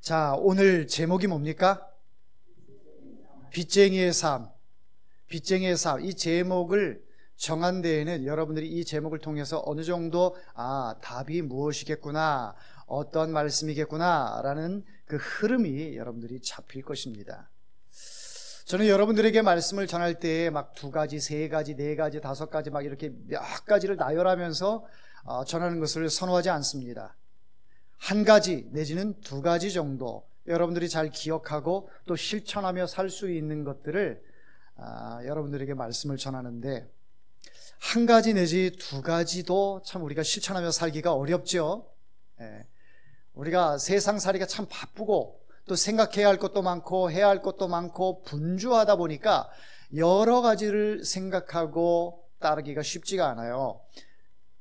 자, 오늘 제목이 뭡니까? 빚쟁이의 삶. 빚쟁이의 삶. 이 제목을 정한 데에는 여러분들이 이 제목을 통해서 어느 정도 답이 무엇이겠구나, 어떤 말씀이겠구나 라는 그 흐름이 여러분들이 잡힐 것입니다. 저는 여러분들에게 말씀을 전할 때에 막 2가지, 3가지, 4가지, 5가지 막 이렇게 몇 가지를 나열하면서 전하는 것을 선호하지 않습니다. 1가지 내지는 2가지 정도 여러분들이 잘 기억하고 또 실천하며 살 수 있는 것들을 여러분들에게 말씀을 전하는데, 1가지 내지 2가지도 참 우리가 실천하며 살기가 어렵죠. 우리가 세상살이가 참 바쁘고 또 생각해야 할 것도 많고 해야 할 것도 많고 분주하다 보니까 여러 가지를 생각하고 따르기가 쉽지가 않아요.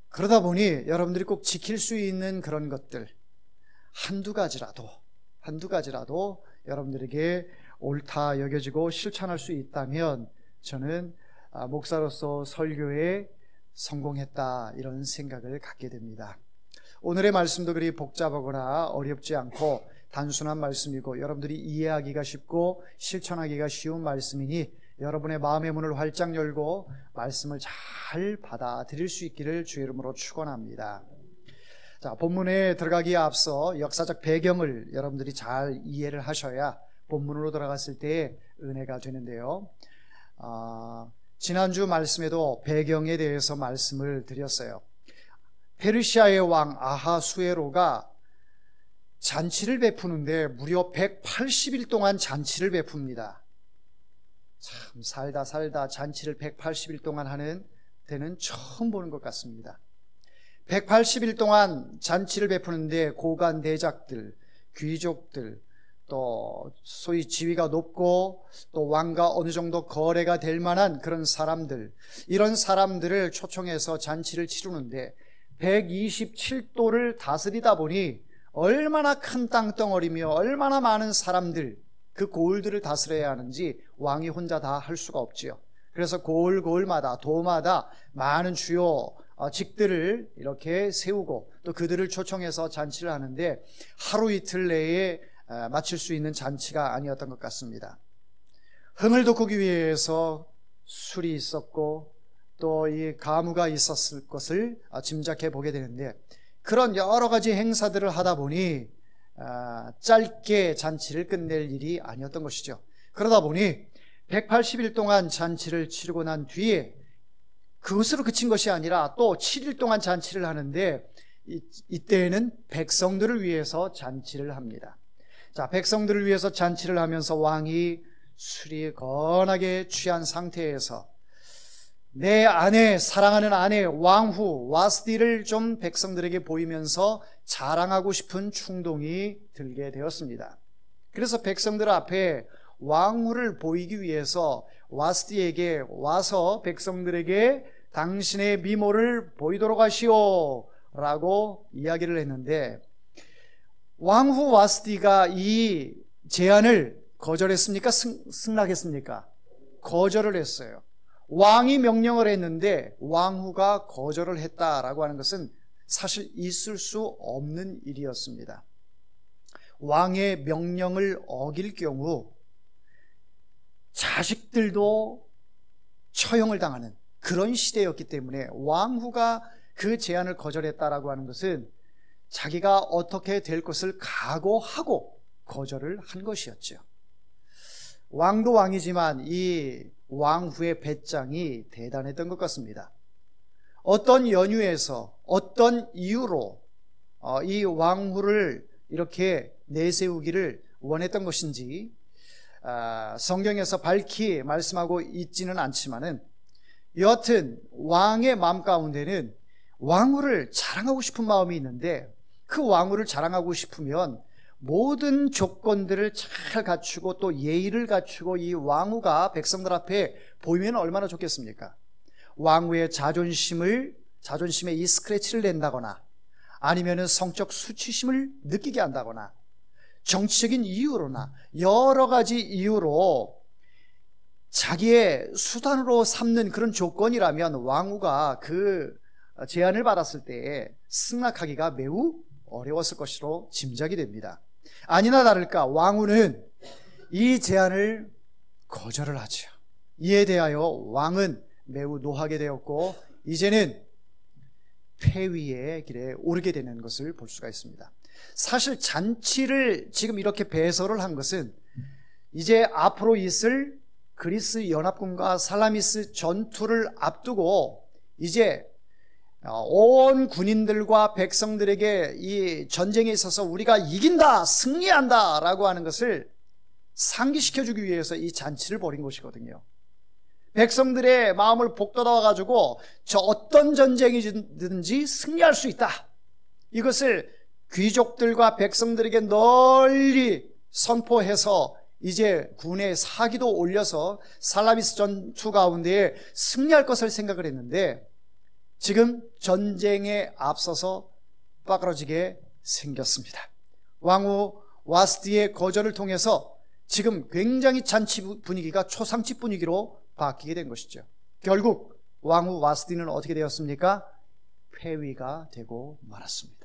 그러다 보니 여러분들이 꼭 지킬 수 있는 그런 것들 한두 가지라도 여러분들에게 옳다 여겨지고 실천할 수 있다면 저는 목사로서 설교에 성공했다, 이런 생각을 갖게 됩니다. 오늘의 말씀도 그리 복잡하거나 어렵지 않고 단순한 말씀이고 여러분들이 이해하기가 쉽고 실천하기가 쉬운 말씀이니 여러분의 마음의 문을 활짝 열고 말씀을 잘 받아들일 수 있기를 주의 이름으로 축원합니다. 자, 본문에 들어가기에 앞서 역사적 배경을 여러분들이 잘 이해를 하셔야 본문으로 들어갔을 때 은혜가 되는데요. 지난주 말씀에도 배경에 대해서 말씀을 드렸어요. 페르시아의 왕 아하수에로가 잔치를 베푸는데 무려 180일 동안 잔치를 베풉니다. 참 살다 잔치를 180일 동안 하는 때는 처음 보는 것 같습니다. 180일 동안 잔치를 베푸는데 고관 대작들, 귀족들, 또 소위 지위가 높고 또 왕과 어느 정도 거래가 될 만한 그런 사람들, 이런 사람들을 초청해서 잔치를 치르는데 127도를 다스리다 보니 얼마나 큰 땅덩어리며 얼마나 많은 사람들, 그 고을들을 다스려야 하는지 왕이 혼자 다 할 수가 없지요. 그래서 고을마다 도마다 많은 주요 직들을 이렇게 세우고 또 그들을 초청해서 잔치를 하는데 하루 이틀 내에 마칠 수 있는 잔치가 아니었던 것 같습니다. 흥을 돋구기 위해서 술이 있었고 또 이 가무가 있었을 것을 짐작해 보게 되는데, 그런 여러 가지 행사들을 하다 보니 짧게 잔치를 끝낼 일이 아니었던 것이죠. 그러다 보니 180일 동안 잔치를 치르고 난 뒤에 그것으로 그친 것이 아니라 또 7일 동안 잔치를 하는데 이때에는 백성들을 위해서 잔치를 합니다. 자, 백성들을 위해서 잔치를 하면서 왕이 술이 건하게 취한 상태에서 내 아내, 사랑하는 아내 왕후 와스디를 좀 백성들에게 보이면서 자랑하고 싶은 충동이 들게 되었습니다. 그래서 백성들 앞에 왕후를 보이기 위해서 와스디에게 와서 백성들에게 당신의 미모를 보이도록 하시오 라고 이야기를 했는데, 왕후 와스디가 이 제안을 거절했습니까? 승낙했습니까? 거절을 했어요. 왕이 명령을 했는데 왕후가 거절을 했다라고 하는 것은 사실 있을 수 없는 일이었습니다. 왕의 명령을 어길 경우 자식들도 처형을 당하는 그런 시대였기 때문에 왕후가 그 제안을 거절했다라고 하는 것은 자기가 어떻게 될 것을 각오하고 거절을 한 것이었죠. 왕도 왕이지만 이 왕후의 배짱이 대단했던 것 같습니다. 어떤 연유에서 어떤 이유로 이 왕후를 이렇게 내세우기를 원했던 것인지 성경에서 밝히 말씀하고 있지는 않지만은 여하튼 왕의 마음 가운데는 왕후를 자랑하고 싶은 마음이 있는데, 그 왕후를 자랑하고 싶으면 모든 조건들을 잘 갖추고 또 예의를 갖추고 이 왕후가 백성들 앞에 보이면 얼마나 좋겠습니까? 왕후의 자존심에 이 스크래치를 낸다거나 아니면은 성적 수치심을 느끼게 한다거나 정치적인 이유로나 여러 가지 이유로 자기의 수단으로 삼는 그런 조건이라면 왕후가 그 제안을 받았을 때에 승낙하기가 매우 어려웠을 것으로 짐작이 됩니다. 아니나 다를까 왕후는 이 제안을 거절을 하죠. 이에 대하여 왕은 매우 노하게 되었고 이제는 폐위의 길에 오르게 되는 것을 볼 수가 있습니다. 사실 잔치를 지금 이렇게 배설을 한 것은 이제 앞으로 있을 그리스 연합군과 살라미스 전투를 앞두고 이제 온 군인들과 백성들에게 이 전쟁에 있어서 우리가 이긴다, 승리한다 라고 하는 것을 상기시켜주기 위해서 이 잔치를 벌인 것이거든요. 백성들의 마음을 복돋아 가지고 저 어떤 전쟁이든지 승리할 수 있다, 이것을 귀족들과 백성들에게 널리 선포해서 이제 군의 사기도 올려서 살라미스 전투 가운데 승리할 것을 생각을 했는데 지금 전쟁에 앞서서 빠그러지게 생겼습니다. 왕후 와스티의 거절을 통해서 지금 굉장히 잔치 분위기가 초상집 분위기로 바뀌게 된 것이죠. 결국 왕후 와스티는 어떻게 되었습니까? 폐위가 되고 말았습니다.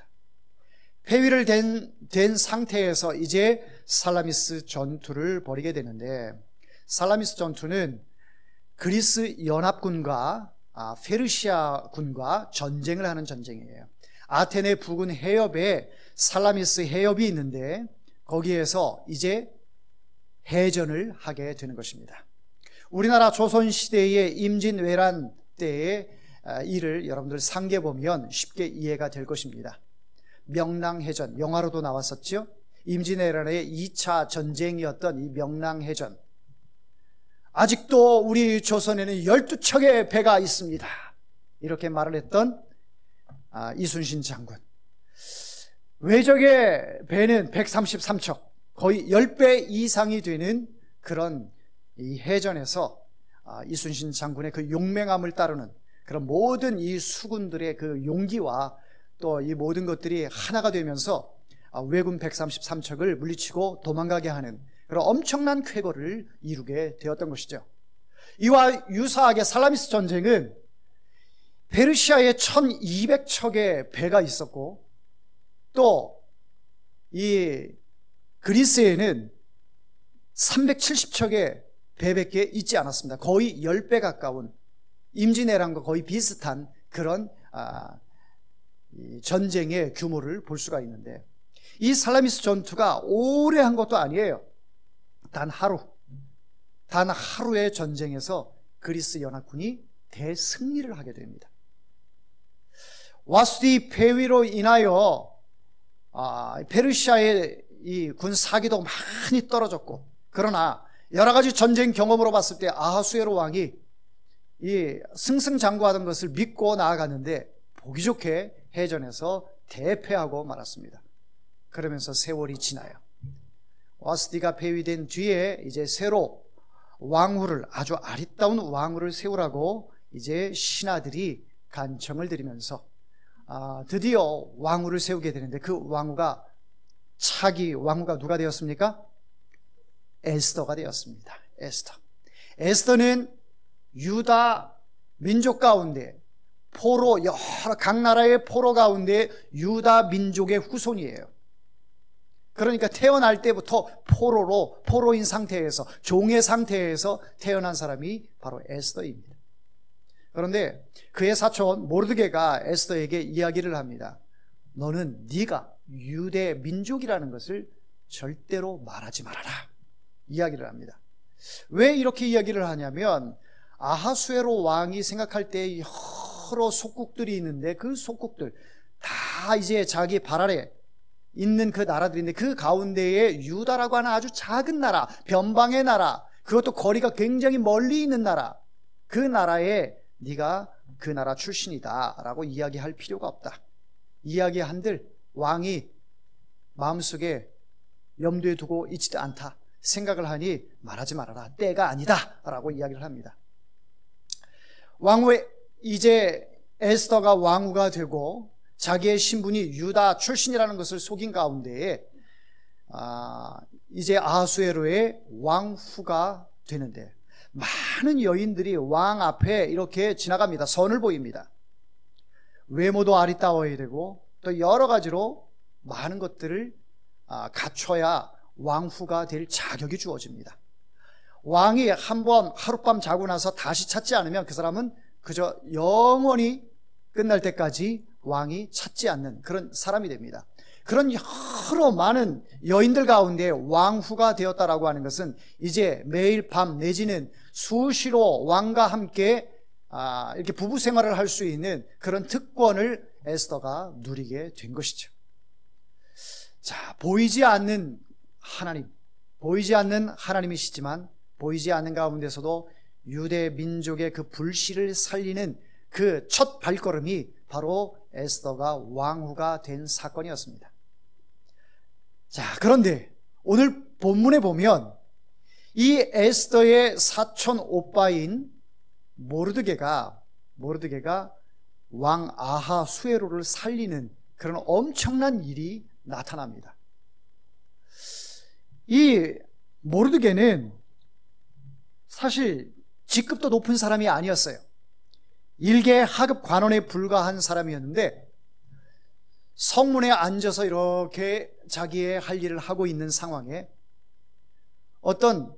폐위를 된 상태에서 이제 살라미스 전투를 벌이게 되는데, 살라미스 전투는 그리스 연합군과 페르시아 군과 전쟁을 하는 전쟁이에요. 아테네 부근 해협에 살라미스 해협이 있는데 거기에서 이제 해전을 하게 되는 것입니다. 우리나라 조선시대의 임진왜란 때의 일을 여러분들 상기해 보면 쉽게 이해가 될 것입니다. 명랑해전, 영화로도 나왔었죠. 임진왜란의 2차 전쟁이었던 이 명랑해전, 아직도 우리 조선에는 12척의 배가 있습니다, 이렇게 말을 했던 이순신 장군. 외적의 배는 133척, 거의 10배 이상이 되는 그런 이 해전에서 이순신 장군의 그 용맹함을 따르는 그런 모든 이 수군들의 그 용기와 또 이 모든 것들이 하나가 되면서 왜군 133척을 물리치고 도망가게 하는 그런 엄청난 쾌거를 이루게 되었던 것이죠. 이와 유사하게 살라미스 전쟁은 페르시아에 1200척의 배가 있었고 또 이 그리스에는 370척의 배밖에 있지 않았습니다. 거의 10배 가까운, 임진왜란과 거의 비슷한 그런 전쟁의 규모를 볼 수가 있는데, 이 살라미스 전투가 오래 한 것도 아니에요. 단 하루의 전쟁에서 그리스 연합군이 대승리를 하게 됩니다. 와스티 폐위로 인하여 페르시아의 이 군 사기도 많이 떨어졌고, 그러나 여러 가지 전쟁 경험으로 봤을 때 아하수에로 왕이 이 승승장구하던 것을 믿고 나아갔는데 보기 좋게 해전에서 대패하고 말았습니다. 그러면서 세월이 지나요. 와스티가 폐위된 뒤에 이제 새로 왕후를, 아주 아리따운 왕후를 세우라고 이제 신하들이 간청을 드리면서 드디어 왕후를 세우게 되는데, 그 왕후가 차기 왕후가 누가 되었습니까? 에스더가 되었습니다. 에스더는 유다 민족 가운데 각 나라의 포로 가운데 유다 민족의 후손이에요. 그러니까 태어날 때부터 포로인 상태에서, 종의 상태에서 태어난 사람이 바로 에스더입니다. 그런데 그의 사촌 모르드게가 에스더에게 이야기를 합니다. 너는 네가 유대 민족이라는 것을 절대로 말하지 말아라, 이야기를 합니다. 왜 이렇게 이야기를 하냐면, 아하수에로 왕이 생각할 때 여러 속국들이 있는데 그 속국들 다 이제 자기 발 아래 있는 그 나라들인데, 그 가운데에 유다라고 하는 아주 작은 나라, 변방의 나라, 그것도 거리가 굉장히 멀리 있는 나라, 그 나라에 네가 그 나라 출신이다 라고 이야기할 필요가 없다. 이야기한들 왕이 마음속에 염두에 두고 있지도 않다 생각을 하니 말하지 말아라, 때가 아니다 라고 이야기를 합니다. 왕후의 이제 에스더가 왕후가 되고 자기의 신분이 유다 출신이라는 것을 속인 가운데에 이제 아하수에로의 왕후가 되는데, 많은 여인들이 왕 앞에 이렇게 지나갑니다. 선을 보입니다. 외모도 아리따워야 되고 또 여러 가지로 많은 것들을 갖춰야 왕후가 될 자격이 주어집니다. 왕이 한번 하룻밤 자고 나서 다시 찾지 않으면 그 사람은 그저 영원히 끝날 때까지 왕이 찾지 않는 그런 사람이 됩니다. 그런 여러 많은 여인들 가운데 왕후가 되었다라고 하는 것은 이제 매일 밤 내지는 수시로 왕과 함께 이렇게 부부 생활을 할 수 있는 그런 특권을 에스더가 누리게 된 것이죠. 자, 보이지 않는 하나님이시지만 보이지 않는 가운데서도 유대 민족의 그 불씨를 살리는 그 첫 발걸음이 바로 에스더가 왕후가 된 사건이었습니다. 자, 그런데 오늘 본문에 보면 이 에스더의 사촌 오빠인 모르드게가 왕 아하수에로를 살리는 그런 엄청난 일이 나타납니다. 이 모르드게는 사실 직급도 높은 사람이 아니었어요. 일개 하급 관원에 불과한 사람이었는데 성문에 앉아서 이렇게 자기의 할 일을 하고 있는 상황에 어떤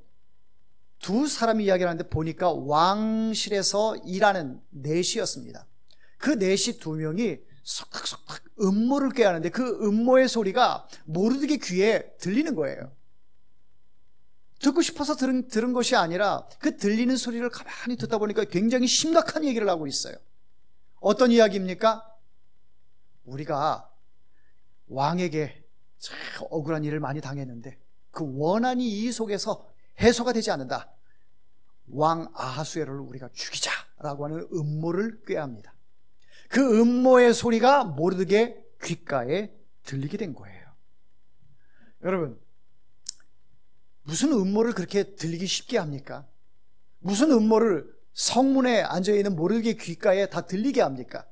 두 사람이 이야기를 하는데 보니까 왕실에서 일하는 넷이었습니다. 그 넷이 두 명이 속닥속닥 음모를 꾀하는데 그 음모의 소리가 모르드게 귀에 들리는 거예요. 듣고 싶어서 들은 것이 아니라 그 들리는 소리를 가만히 듣다 보니까 굉장히 심각한 얘기를 하고 있어요. 어떤 이야기입니까? 우리가 왕에게 참 억울한 일을 많이 당했는데 그 원한이 이 속에서 해소가 되지 않는다. 왕 아하수에로를 우리가 죽이자라고 하는 음모를 꾀합니다. 그 음모의 소리가 모르드게 귓가에 들리게 된 거예요. 여러분, 무슨 음모를 그렇게 들리기 쉽게 합니까? 무슨 음모를 성문에 앉아있는 모르드게 귓가에 다 들리게 합니까?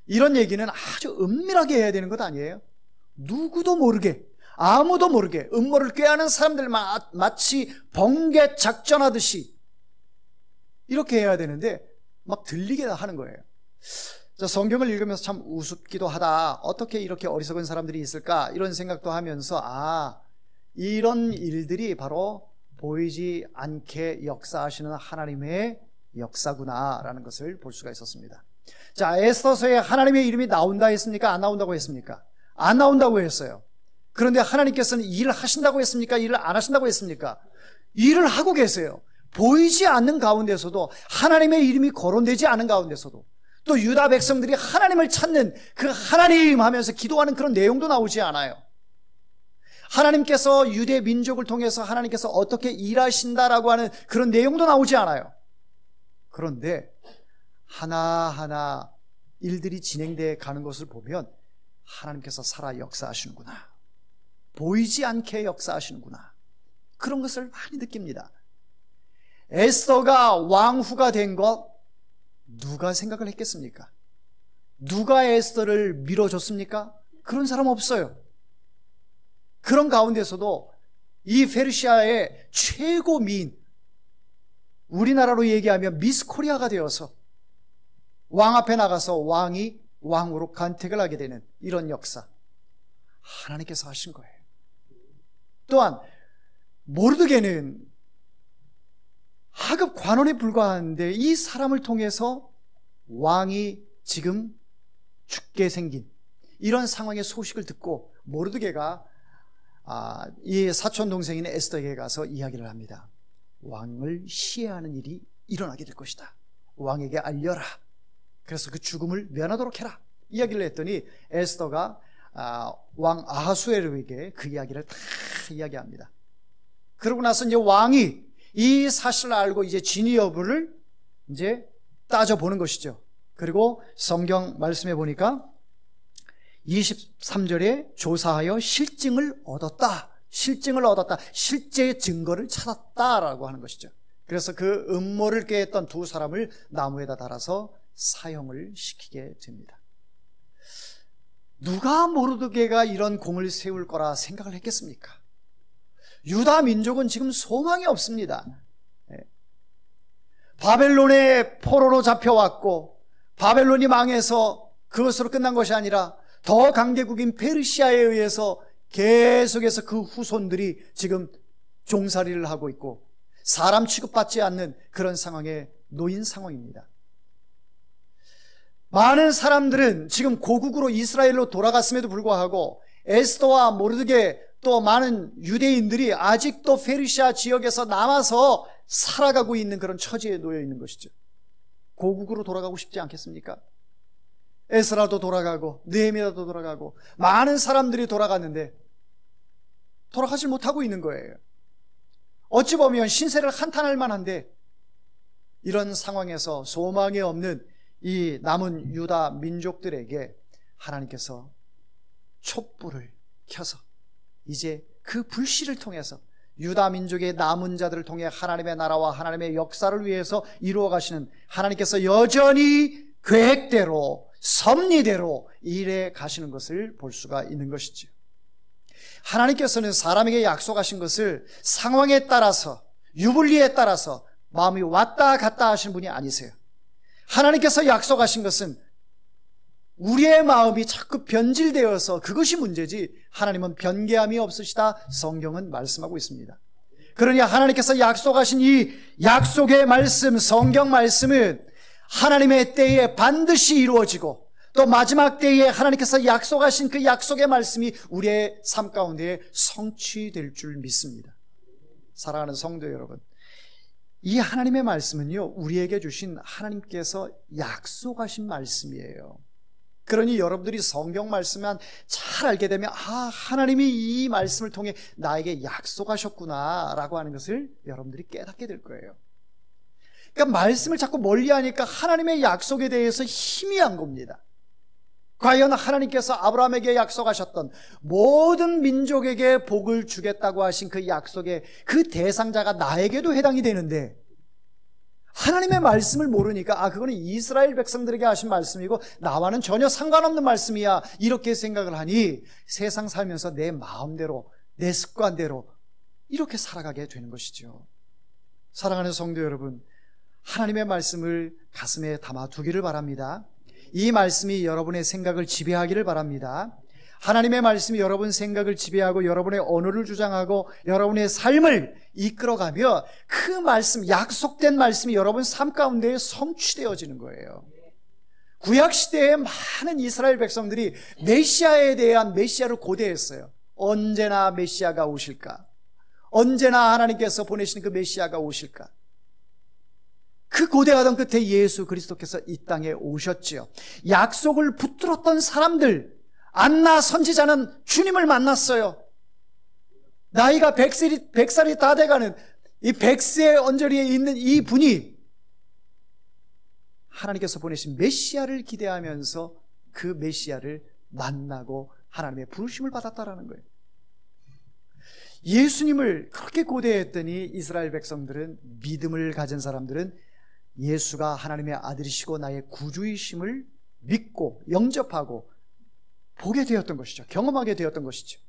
이런 얘기는 아주 은밀하게 해야 되는 것 아니에요? 누구도 모르게, 아무도 모르게 음모를 꾀하는 사람들만 마치 번개 작전하듯이 이렇게 해야 되는데 막 들리게 하는 거예요. 성경을 읽으면서 참 우습기도 하다. 어떻게 이렇게 어리석은 사람들이 있을까? 이런 생각도 하면서 이런 일들이 바로 보이지 않게 역사하시는 하나님의 역사구나라는 것을 볼 수가 있었습니다. 자, 에스더서에 하나님의 이름이 나온다 했습니까? 안 나온다고 했습니까? 안 나온다고 했어요. 그런데 하나님께서는 일을 하신다고 했습니까? 일을 안 하신다고 했습니까? 일을 하고 계세요. 보이지 않는 가운데서도, 하나님의 이름이 거론되지 않은 가운데서도, 또 유다 백성들이 하나님을 찾는 그 하나님 하면서 기도하는 그런 내용도 나오지 않아요. 하나님께서 유대 민족을 통해서 하나님께서 어떻게 일하신다라고 하는 그런 내용도 나오지 않아요. 그런데 하나하나 일들이 진행되어 가는 것을 보면 하나님께서 살아 역사하시는구나, 보이지 않게 역사하시는구나, 그런 것을 많이 느낍니다. 에스더가 왕후가 된 것 누가 생각을 했겠습니까? 누가 에스더를 밀어줬습니까? 그런 사람 없어요. 그런 가운데서도 이 페르시아의 최고 미인, 우리나라로 얘기하면 미스 코리아가 되어서 왕 앞에 나가서 왕이 왕으로 간택을 하게 되는 이런 역사, 하나님께서 하신 거예요. 또한 모르드게는 하급 관원에 불과한데 이 사람을 통해서 왕이 지금 죽게 생긴 이런 상황의 소식을 듣고 모르드게가 이 사촌 동생인 에스더에게 가서 이야기를 합니다. 왕을 시해하는 일이 일어나게 될 것이다. 왕에게 알려라. 그래서 그 죽음을 면하도록 해라. 이야기를 했더니 에스더가 왕 아하수에로에게 그 이야기를 다 이야기합니다. 그러고 나서 이제 왕이 이 사실을 알고 이제 진위 여부를 이제 따져보는 것이죠. 그리고 성경 말씀해 보니까 23절에 조사하여 실증을 얻었다. 실제 증거를 찾았다라고 하는 것이죠. 그래서 그 음모를 꾀했던 두 사람을 나무에다 달아서 사형을 시키게 됩니다. 누가 모르드게가 이런 공을 세울 거라 생각을 했겠습니까? 유다 민족은 지금 소망이 없습니다. 바벨론의 포로로 잡혀왔고 바벨론이 망해서 그것으로 끝난 것이 아니라 더 강대국인 페르시아에 의해서 계속해서 그 후손들이 지금 종살이를 하고 있고 사람 취급받지 않는 그런 상황에 놓인 상황입니다. 많은 사람들은 지금 고국으로 이스라엘로 돌아갔음에도 불구하고 에스더와 모르드게 또 많은 유대인들이 아직도 페르시아 지역에서 남아서 살아가고 있는 그런 처지에 놓여 있는 것이죠. 고국으로 돌아가고 싶지 않겠습니까? 에스라도 돌아가고 느헤미야도 돌아가고 많은 사람들이 돌아갔는데 돌아가질 못하고 있는 거예요. 어찌 보면 신세를 한탄할 만한데 이런 상황에서 소망이 없는 이 남은 유다 민족들에게 하나님께서 촛불을 켜서 이제 그 불씨를 통해서 유다 민족의 남은 자들을 통해 하나님의 나라와 하나님의 역사를 위해서 이루어 가시는 하나님께서 여전히 계획대로 섭리대로 일해 가시는 것을 볼 수가 있는 것이죠. 하나님께서는 사람에게 약속하신 것을 상황에 따라서 유불리에 따라서 마음이 왔다 갔다 하시는 분이 아니세요. 하나님께서 약속하신 것은 우리의 마음이 자꾸 변질되어서 그것이 문제지 하나님은 변개함이 없으시다 성경은 말씀하고 있습니다. 그러니 하나님께서 약속하신 이 약속의 말씀, 성경 말씀은 하나님의 때에 반드시 이루어지고 또 마지막 때에 하나님께서 약속하신 그 약속의 말씀이 우리의 삶 가운데 성취될 줄 믿습니다. 사랑하는 성도 여러분, 이 하나님의 말씀은요, 우리에게 주신 하나님께서 약속하신 말씀이에요. 그러니 여러분들이 성경 말씀만 잘 알게 되면 하나님이 이 말씀을 통해 나에게 약속하셨구나 라고 하는 것을 여러분들이 깨닫게 될 거예요. 그러니까 말씀을 자꾸 멀리하니까 하나님의 약속에 대해서 희미한 겁니다. 과연 하나님께서 아브라함에게 약속하셨던 모든 민족에게 복을 주겠다고 하신 그 약속의 그 대상자가 나에게도 해당이 되는데 하나님의 말씀을 모르니까 그거는 이스라엘 백성들에게 하신 말씀이고 나와는 전혀 상관없는 말씀이야 이렇게 생각을 하니 세상 살면서 내 마음대로 내 습관대로 이렇게 살아가게 되는 것이죠. 사랑하는 성도 여러분, 하나님의 말씀을 가슴에 담아두기를 바랍니다. 이 말씀이 여러분의 생각을 지배하기를 바랍니다. 하나님의 말씀이 여러분 생각을 지배하고 여러분의 언어를 주장하고 여러분의 삶을 이끌어가며 그 말씀, 약속된 말씀이 여러분 삶 가운데 성취되어지는 거예요. 구약시대에 많은 이스라엘 백성들이 메시아에 대한 메시아를 고대했어요. 언제나 메시아가 오실까? 언제나 하나님께서 보내시는 그 메시아가 오실까? 그 고대하던 끝에 예수 그리스도께서 이 땅에 오셨지요. 약속을 붙들었던 사람들, 안나 선지자는 주님을 만났어요. 나이가 100살이 다 돼가는 이 100세 언저리에 있는 이 분이 하나님께서 보내신 메시아를 기대하면서 그 메시아를 만나고 하나님의 부르심을 받았다라는 거예요. 예수님을 그렇게 고대했더니 이스라엘 백성들은, 믿음을 가진 사람들은 예수가 하나님의 아들이시고 나의 구주이심을 믿고 영접하고 보게 되었던 것이죠. 경험하게 되었던 것이죠.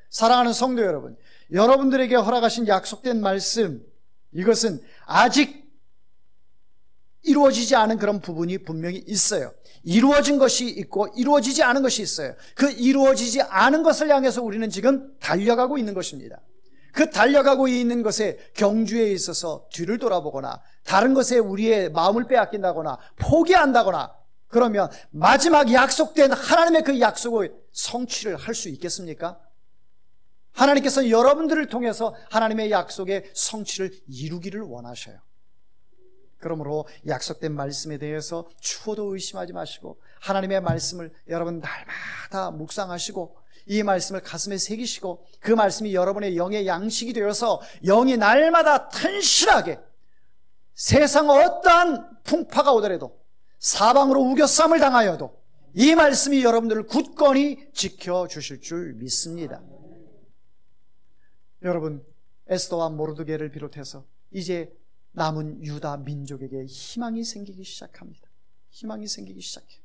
사랑하는 성도 여러분, 여러분들에게 허락하신 약속된 말씀, 이것은 아직 이루어지지 않은 그런 부분이 분명히 있어요. 이루어진 것이 있고 이루어지지 않은 것이 있어요. 그 이루어지지 않은 것을 향해서 우리는 지금 달려가고 있는 것입니다. 그 달려가고 있는 것에 경주에 있어서 뒤를 돌아보거나 다른 것에 우리의 마음을 빼앗긴다거나 포기한다거나 그러면 마지막 약속된 하나님의 그 약속을 성취를 할 수 있겠습니까? 하나님께서 여러분들을 통해서 하나님의 약속의 성취를 이루기를 원하셔요. 그러므로 약속된 말씀에 대해서 추호도 의심하지 마시고 하나님의 말씀을 여러분 날마다 묵상하시고 이 말씀을 가슴에 새기시고 그 말씀이 여러분의 영의 양식이 되어서 영이 날마다 튼실하게 세상 어떠한 풍파가 오더라도 사방으로 우겨쌈을 당하여도 이 말씀이 여러분들을 굳건히 지켜주실 줄 믿습니다. 여러분, 에스더와 모르드게를 비롯해서 이제 남은 유다 민족에게 희망이 생기기 시작합니다. 희망이 생기기 시작해요.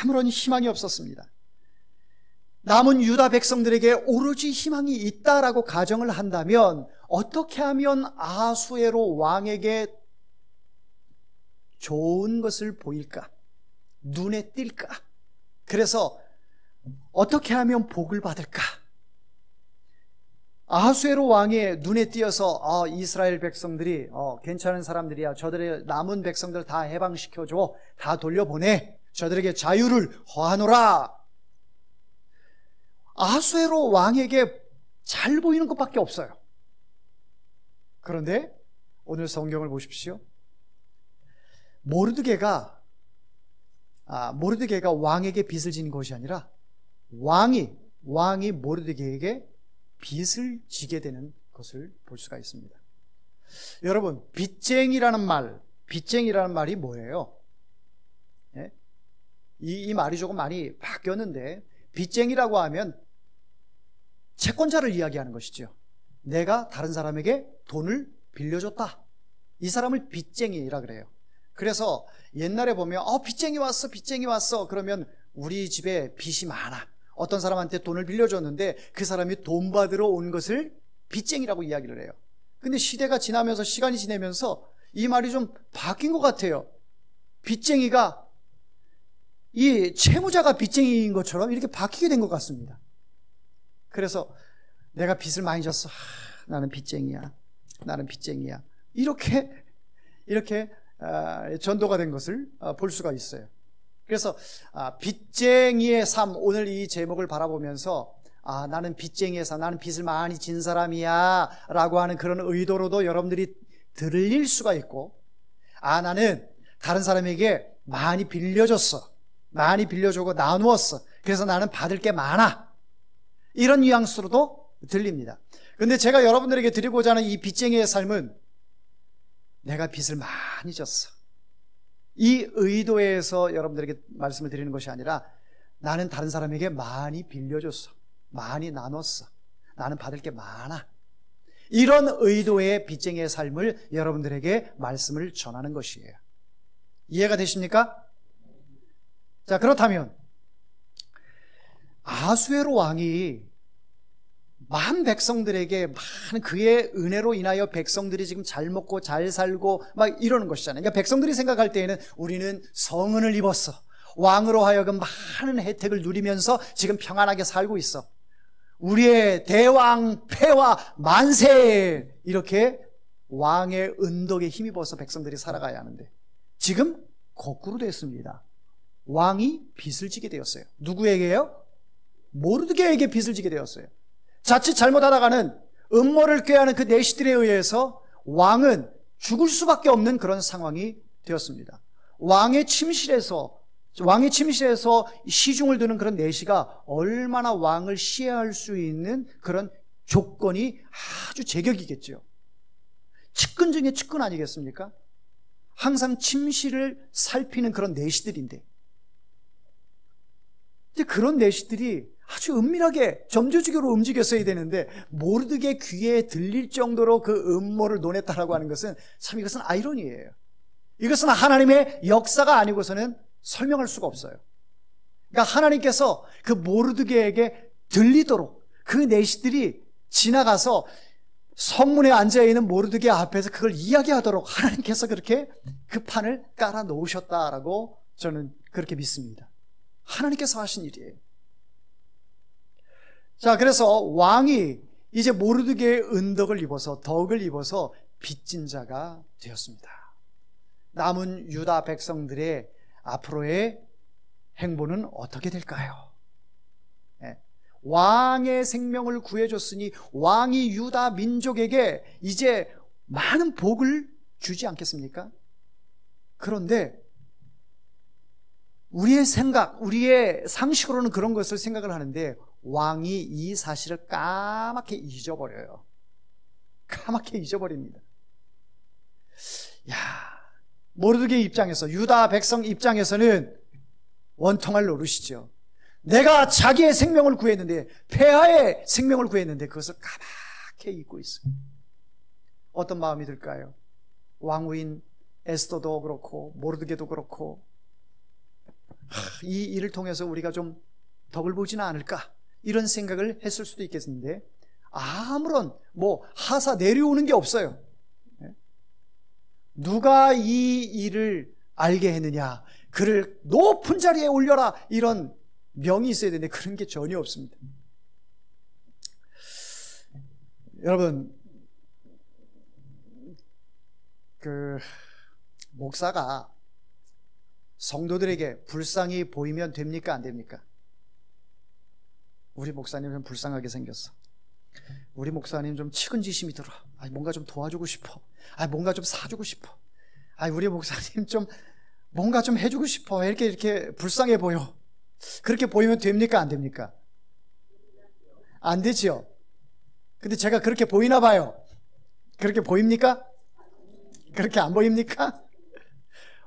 아무런 희망이 없었습니다. 남은 유다 백성들에게 오로지 희망이 있다라고 가정을 한다면 어떻게 하면 아하수에로 왕에게 좋은 것을 보일까? 눈에 띌까? 그래서 어떻게 하면 복을 받을까? 아하수에로 왕의 눈에 띄어서 이스라엘 백성들이 괜찮은 사람들이야. 저들의 남은 백성들 다 해방시켜줘. 다 돌려보내. 저들에게 자유를 허하노라. 아하수에로 왕에게 잘 보이는 것밖에 없어요. 그런데 오늘 성경을 보십시오. 모르드게가 왕에게 빚을 진 것이 아니라 왕이 모르드게에게 빚을 지게 되는 것을 볼 수가 있습니다. 여러분, 빚쟁이라는 말이 뭐예요? 네? 이 말이 조금 많이 바뀌었는데, 빚쟁이라고 하면 채권자를 이야기하는 것이죠. 내가 다른 사람에게 돈을 빌려줬다. 이 사람을 빚쟁이라 그래요. 그래서 옛날에 보면 빚쟁이 왔어. 그러면 우리 집에 빚이 많아. 어떤 사람한테 돈을 빌려줬는데 그 사람이 돈 받으러 온 것을 빚쟁이라고 이야기를 해요. 근데 시대가 지나면서, 시간이 지나면서 이 말이 좀 바뀐 것 같아요. 빚쟁이가, 이 채무자가 빚쟁이인 것처럼 이렇게 바뀌게 된 것 같습니다. 그래서 내가 빚을 많이 졌어. 나는 빚쟁이야. 이렇게 전도가 된 것을 볼 수가 있어요. 그래서 빚쟁이의 삶, 오늘 이 제목을 바라보면서 나는 빚쟁이의 삶, 나는 빚을 많이 진 사람이야 라고 하는 그런 의도로도 여러분들이 들릴 수가 있고, 나는 다른 사람에게 많이 빌려주고 나누었어. 그래서 나는 받을 게 많아. 이런 뉘앙스로도 들립니다. 근데 제가 여러분들에게 드리고자 하는 이 빚쟁이의 삶은 내가 빚을 많이 졌어. 이 의도에서 여러분들에게 말씀을 드리는 것이 아니라 나는 다른 사람에게 많이 빌려줬어. 많이 나눴어. 나는 받을 게 많아. 이런 의도의 빚쟁이의 삶을 여러분들에게 말씀을 전하는 것이에요. 이해가 되십니까? 자, 그렇다면 아하수에로 왕이 많은 백성들에게 많은 그의 은혜로 인하여 백성들이 지금 잘 먹고 잘 살고 막 이러는 것이잖아요. 그러니까 백성들이 생각할 때에는 우리는 성은을 입었어. 왕으로 하여금 많은 혜택을 누리면서 지금 평안하게 살고 있어. 우리의 대왕 폐와 만세, 이렇게 왕의 은덕에 힘입어서 백성들이 살아가야 하는데 지금 거꾸로 됐습니다. 왕이 빚을 지게 되었어요. 누구에게요? 모르드게에게 빚을 지게 되었어요. 자칫 잘못하다가는 음모를 꾀하는 그 내시들에 의해서 왕은 죽을 수밖에 없는 그런 상황이 되었습니다. 왕의 침실에서 시중을 드는 그런 내시가 얼마나 왕을 시해할 수 있는 그런 조건이 아주 제격이겠죠. 측근 중에 측근 아니겠습니까? 항상 침실을 살피는 그런 내시들인데, 근데 그런 내시들이 아주 은밀하게 점조직으로 움직였어야 되는데 모르드게 귀에 들릴 정도로 그 음모를 논했다라고 하는 것은 참, 이것은 아이러니예요. 이것은 하나님의 역사가 아니고서는 설명할 수가 없어요. 그러니까 하나님께서 그 모르드게에게 들리도록 그 내시들이 지나가서 성문에 앉아있는 모르드게 앞에서 그걸 이야기하도록 하나님께서 그렇게 그 판을 깔아 놓으셨다라고 저는 그렇게 믿습니다. 하나님께서 하신 일이에요. 자, 그래서 왕이 이제 모르드게의 은덕을 입어서, 덕을 입어서 빚진 자가 되었습니다. 남은 유다 백성들의 앞으로의 행보는 어떻게 될까요? 왕의 생명을 구해줬으니 왕이 유다 민족에게 이제 많은 복을 주지 않겠습니까? 그런데 우리의 상식으로는 그런 것을 생각을 하는데 왕이 이 사실을 까맣게 잊어버려요. 까맣게 잊어버립니다. 모르드게 입장에서, 유다 백성 입장에서는 원통할 노릇이죠. 내가 자기의 생명을 구했는데, 폐하의 생명을 구했는데 그것을 까맣게 잊고 있어요. 어떤 마음이 들까요? 왕후인 에스더도 그렇고 모르드게도 그렇고, 이 일을 통해서 우리가 좀 덕을 보지는 않을까, 이런 생각을 했을 수도 있겠는데 아무런 하사 내려오는 게 없어요. 누가 이 일을 알게 했느냐, 그를 높은 자리에 올려라, 이런 명이 있어야 되는데 그런 게 전혀 없습니다. 여러분, 목사가 성도들에게 불쌍히 보이면 됩니까? 안 됩니까? 우리 목사님은 불쌍하게 생겼어. 우리 목사님 좀 측은지심이 들어. 뭔가 좀 도와주고 싶어. 뭔가 좀 사주고 싶어. 우리 목사님 좀 뭔가 좀 해주고 싶어. 이렇게 불쌍해 보여. 그렇게 보이면 됩니까? 안 됩니까? 안 되지요. 근데 제가 그렇게 보이나 봐요. 그렇게 보입니까? 그렇게 안 보입니까?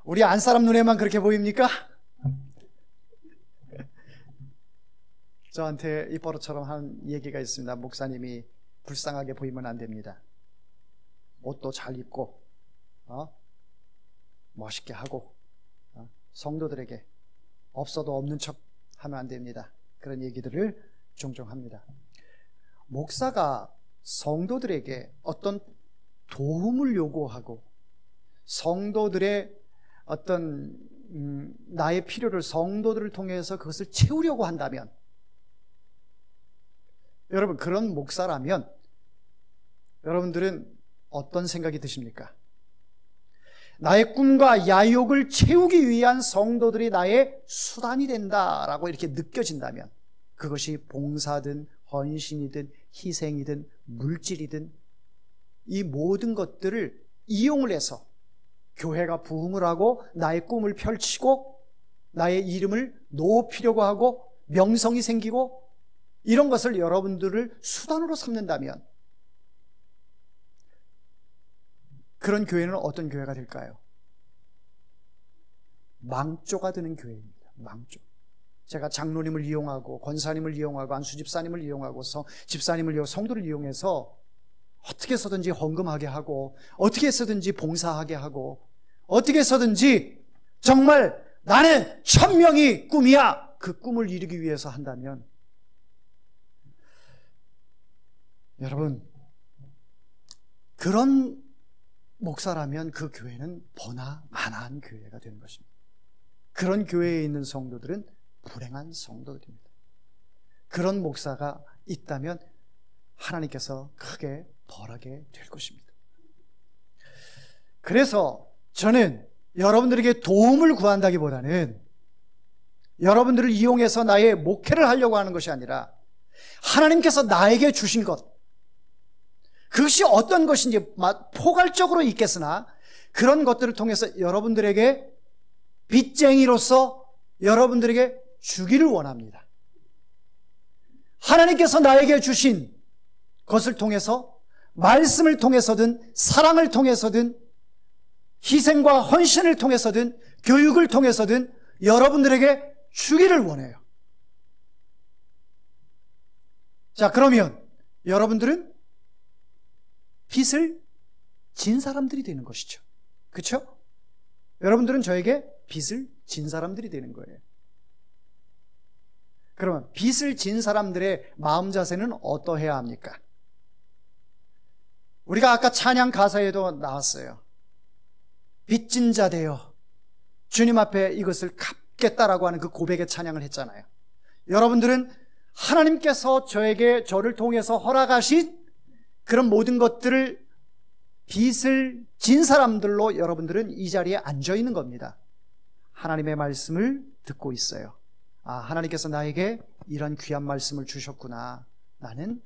우리 안사람 눈에만 그렇게 보입니까? 저한테 입버릇처럼 한 얘기가 있습니다. 목사님이 불쌍하게 보이면 안 됩니다. 옷도 잘 입고 멋있게 하고 성도들에게 없어도 없는 척 하면 안 됩니다. 그런 얘기들을 종종 합니다. 목사가 성도들에게 어떤 도움을 요구하고 성도들의 어떤 나의 필요를 성도들을 통해서 그것을 채우려고 한다면, 여러분 그런 목사라면 여러분들은 어떤 생각이 드십니까? 나의 꿈과 야욕을 채우기 위한 성도들이 나의 수단이 된다라고 이렇게 느껴진다면, 그것이 봉사든 헌신이든 희생이든 물질이든 이 모든 것들을 이용을 해서 교회가 부흥을 하고 나의 꿈을 펼치고 나의 이름을 높이려고 하고 명성이 생기고 이런 것을 여러분들을 수단으로 삼는다면, 그런 교회는 어떤 교회가 될까요? 망조가 되는 교회입니다. 망조. 제가 장로님을 이용하고 권사님을 이용하고 안수집사님을 이용하고 집사님을 이용하고 성도를 이용해서 어떻게 해서든지 헌금하게 하고 어떻게 해서든지 봉사하게 하고 어떻게 해서든지 정말 나는 1000명이 꿈이야, 그 꿈을 이루기 위해서 한다면, 여러분 그런 목사라면 그 교회는 버나마나한 교회가 되는 것입니다. 그런 교회에 있는 성도들은 불행한 성도들입니다. 그런 목사가 있다면 하나님께서 크게 벌하게 될 것입니다. 그래서 저는 여러분들에게 도움을 구한다기보다는 여러분들을 이용해서 나의 목회를 하려고 하는 것이 아니라 하나님께서 나에게 주신 것, 그것이 어떤 것인지 포괄적으로 있겠으나 그런 것들을 통해서 여러분들에게 빚쟁이로서 여러분들에게 주기를 원합니다. 하나님께서 나에게 주신 것을 통해서, 말씀을 통해서든 사랑을 통해서든 희생과 헌신을 통해서든 교육을 통해서든 여러분들에게 주기를 원해요. 자, 그러면 여러분들은 빚을 진 사람들이 되는 것이죠. 그렇죠? 여러분들은 저에게 빚을 진 사람들이 되는 거예요. 그러면 빚을 진 사람들의 마음 자세는 어떠해야 합니까? 우리가 아까 찬양 가사에도 나왔어요. 빚진 자 되어 주님 앞에 이것을 갚겠다라고 하는 그 고백의 찬양을 했잖아요. 여러분들은 하나님께서 저를 통해서 허락하신 그런 모든 것들을, 빚을 진 사람들로 여러분들은 이 자리에 앉아 있는 겁니다. 하나님의 말씀을 듣고 있어요. 하나님께서 나에게 이런 귀한 말씀을 주셨구나. 나는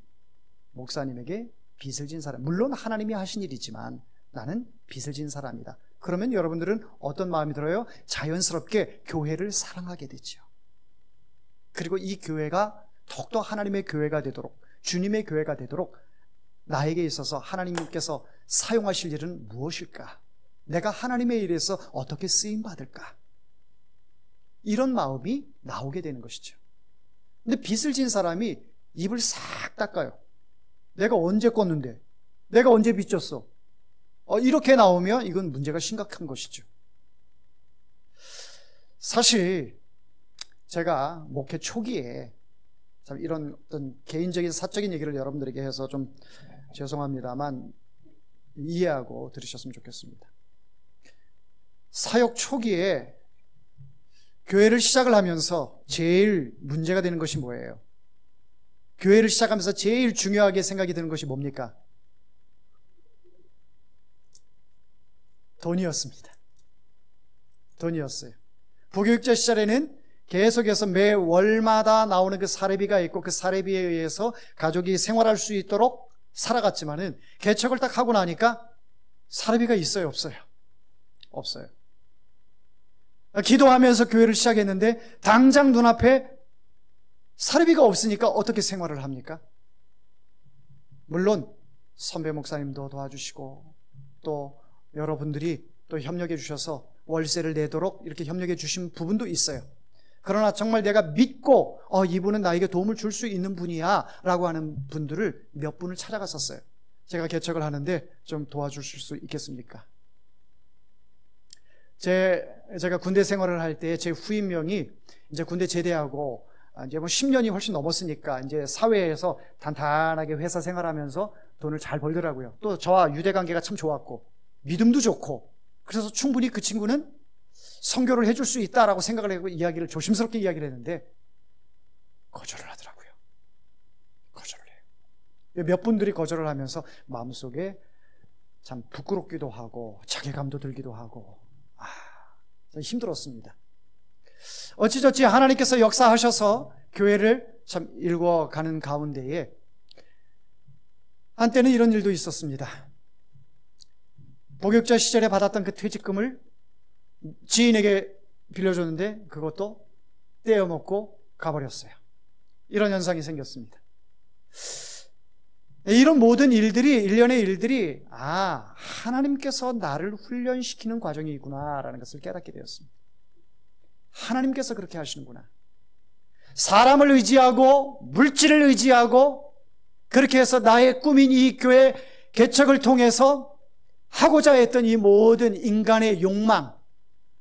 목사님에게 빚을 진 사람, 물론 하나님이 하신 일이지만 나는 빚을 진 사람이다. 그러면 여러분들은 어떤 마음이 들어요? 자연스럽게 교회를 사랑하게 되죠. 그리고 이 교회가 더욱더 하나님의 교회가 되도록, 주님의 교회가 되도록 나에게 있어서 하나님께서 사용하실 일은 무엇일까? 내가 하나님의 일에서 어떻게 쓰임받을까? 이런 마음이 나오게 되는 것이죠. 근데 빚을 진 사람이 입을 싹 닦아요. 내가 언제 껐는데? 내가 언제 빚졌어? 이렇게 나오면 이건 문제가 심각한 것이죠. 사실 제가 목회 초기에 참 이런 어떤 개인적인 사적인 얘기를 여러분들에게 해서 좀 죄송합니다만 이해하고 들으셨으면 좋겠습니다. 사역 초기에 교회를 시작을 하면서 제일 문제가 되는 것이 뭐예요? 교회를 시작하면서 제일 중요하게 생각이 드는 것이 뭡니까? 돈이었습니다. 돈이었어요. 부교육자 시절에는 계속해서 매 월마다 나오는 그 사례비가 있고 그 사례비에 의해서 가족이 생활할 수 있도록 살아갔지만은 개척을 딱 하고 나니까 사례비가 있어요, 없어요? 없어요. 기도하면서 교회를 시작했는데 당장 눈앞에 사례비가 없으니까 어떻게 생활을 합니까? 물론 선배 목사님도 도와주시고 또 여러분들이 또 협력해 주셔서 월세를 내도록 이렇게 협력해 주신 부분도 있어요. 그러나 정말 내가 믿고 이분은 나에게 도움을 줄 수 있는 분이야 라고 하는 분들을 몇 분을 찾아갔었어요. 제가 개척을 하는데 좀 도와주실 수 있겠습니까? 제가 군대 생활을 할 때 제 후임명이 이제 군대 제대하고 이제 뭐 10년이 훨씬 넘었으니까 이제 사회에서 단단하게 회사 생활하면서 돈을 잘 벌더라고요. 또 저와 유대 관계가 참 좋았고 믿음도 좋고 그래서 충분히 그 친구는 선교를 해줄 수 있다라고 생각을 하고 조심스럽게 이야기를 했는데 거절을 하더라고요. 거절을 해요. 몇 분들이 거절을 하면서 마음속에 참 부끄럽기도 하고 자괴감도 들기도 하고 힘들었습니다. 어찌저찌 하나님께서 역사하셔서 교회를 참 읽어가는 가운데에 한때는 이런 일도 있었습니다. 복역자 시절에 받았던 그 퇴직금을 지인에게 빌려줬는데 그것도 떼어먹고 가버렸어요. 이런 현상이 생겼습니다. 이런 모든 일들이, 일련의 일들이 하나님께서 나를 훈련시키는 과정이구나 라는 것을 깨닫게 되었습니다. 하나님께서 그렇게 하시는구나. 사람을 의지하고 물질을 의지하고 그렇게 해서 나의 꿈인 이 교회 개척을 통해서 하고자 했던 이 모든 인간의 욕망,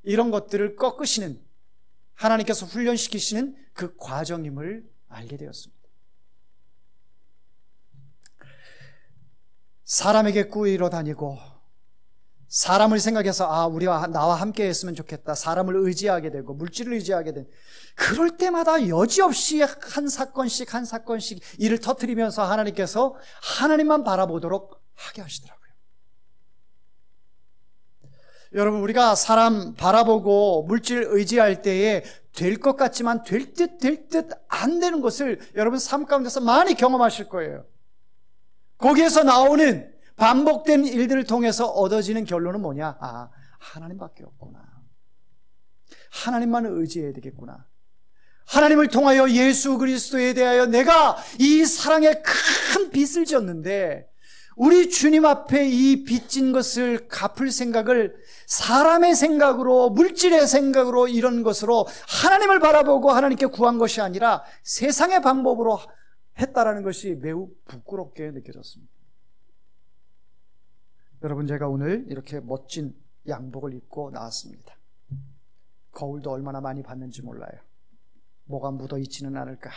이런 것들을 꺾으시는, 하나님께서 훈련시키시는 그 과정임을 알게 되었습니다. 사람에게 꾸이러 다니고 사람을 생각해서 나와 함께 했으면 좋겠다, 사람을 의지하게 되고 물질을 의지하게 된, 그럴 때마다 여지없이 한 사건씩 일을 터뜨리면서 하나님께서 하나님만 바라보도록 하게 하시더라고요. 여러분, 우리가 사람 바라보고 물질 의지할 때에 될 것 같지만 될 듯 안 되는 것을 여러분 삶 가운데서 많이 경험하실 거예요. 거기에서 나오는 반복된 일들을 통해서 얻어지는 결론은 뭐냐? 하나님밖에 없구나. 하나님만 의지해야 되겠구나. 하나님을 통하여 예수 그리스도에 대하여 내가 이 사랑의 큰 빚을 졌는데 우리 주님 앞에 이 빚진 것을 갚을 생각을 사람의 생각으로, 물질의 생각으로, 이런 것으로 하나님을 바라보고 하나님께 구한 것이 아니라 세상의 방법으로 했다라는 것이 매우 부끄럽게 느껴졌습니다. 여러분, 제가 오늘 이렇게 멋진 양복을 입고 나왔습니다. 거울도 얼마나 많이 봤는지 몰라요. 뭐가 묻어 있지는 않을까?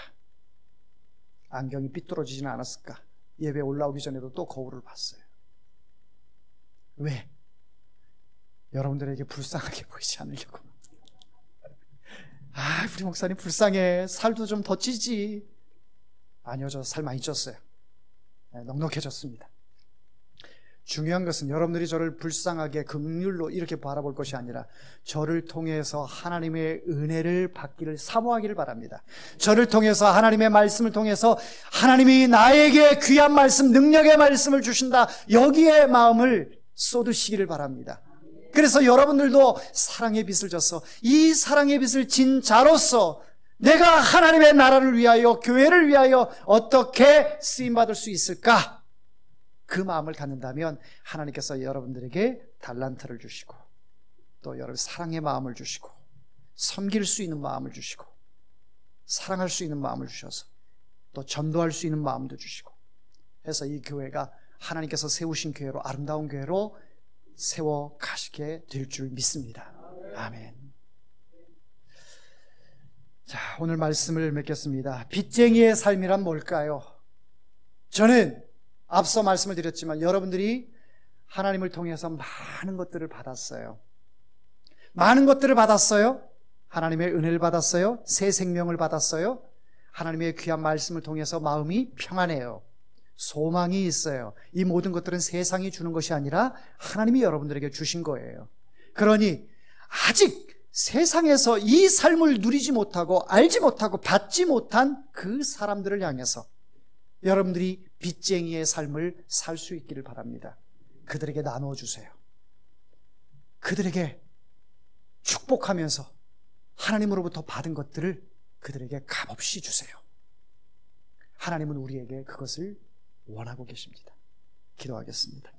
안경이 삐뚤어지지는 않았을까? 예배 올라오기 전에도 또 거울을 봤어요. 왜? 여러분들에게 불쌍하게 보이지 않으려고. 우리 목사님 불쌍해. 살도 좀 더 찌지. 아니요, 저 살 많이 쪘어요. 넉넉해졌습니다. 중요한 것은 여러분들이 저를 불쌍하게 긍휼로 이렇게 바라볼 것이 아니라 저를 통해서 하나님의 은혜를 받기를 사모하기를 바랍니다. 저를 통해서, 하나님의 말씀을 통해서 하나님이 나에게 귀한 말씀, 능력의 말씀을 주신다, 여기에 마음을 쏟으시기를 바랍니다. 그래서 여러분들도 사랑의 빚을 져서 이 사랑의 빚을 진 자로서 내가 하나님의 나라를 위하여, 교회를 위하여 어떻게 쓰임받을 수 있을까? 그 마음을 갖는다면 하나님께서 여러분들에게 달란트를 주시고 또 여러분 사랑의 마음을 주시고 섬길 수 있는 마음을 주시고 사랑할 수 있는 마음을 주셔서 또 전도할 수 있는 마음도 주시고 해서 이 교회가 하나님께서 세우신 교회로, 아름다운 교회로 세워 가시게 될 줄 믿습니다. 아멘. 자, 오늘 말씀을 맺겠습니다. 빚쟁이의 삶이란 뭘까요? 저는 앞서 말씀을 드렸지만 여러분들이 하나님을 통해서 많은 것들을 받았어요. 많은 것들을 받았어요. 하나님의 은혜를 받았어요? 새 생명을 받았어요? 하나님의 귀한 말씀을 통해서 마음이 평안해요. 소망이 있어요. 이 모든 것들은 세상이 주는 것이 아니라 하나님이 여러분들에게 주신 거예요. 그러니 아직 세상에서 이 삶을 누리지 못하고 알지 못하고 받지 못한 그 사람들을 향해서 여러분들이 빚쟁이의 삶을 살 수 있기를 바랍니다. 그들에게 나눠주세요. 그들에게 축복하면서 하나님으로부터 받은 것들을 그들에게 값없이 주세요. 하나님은 우리에게 그것을 원하고 계십니다. 기도하겠습니다.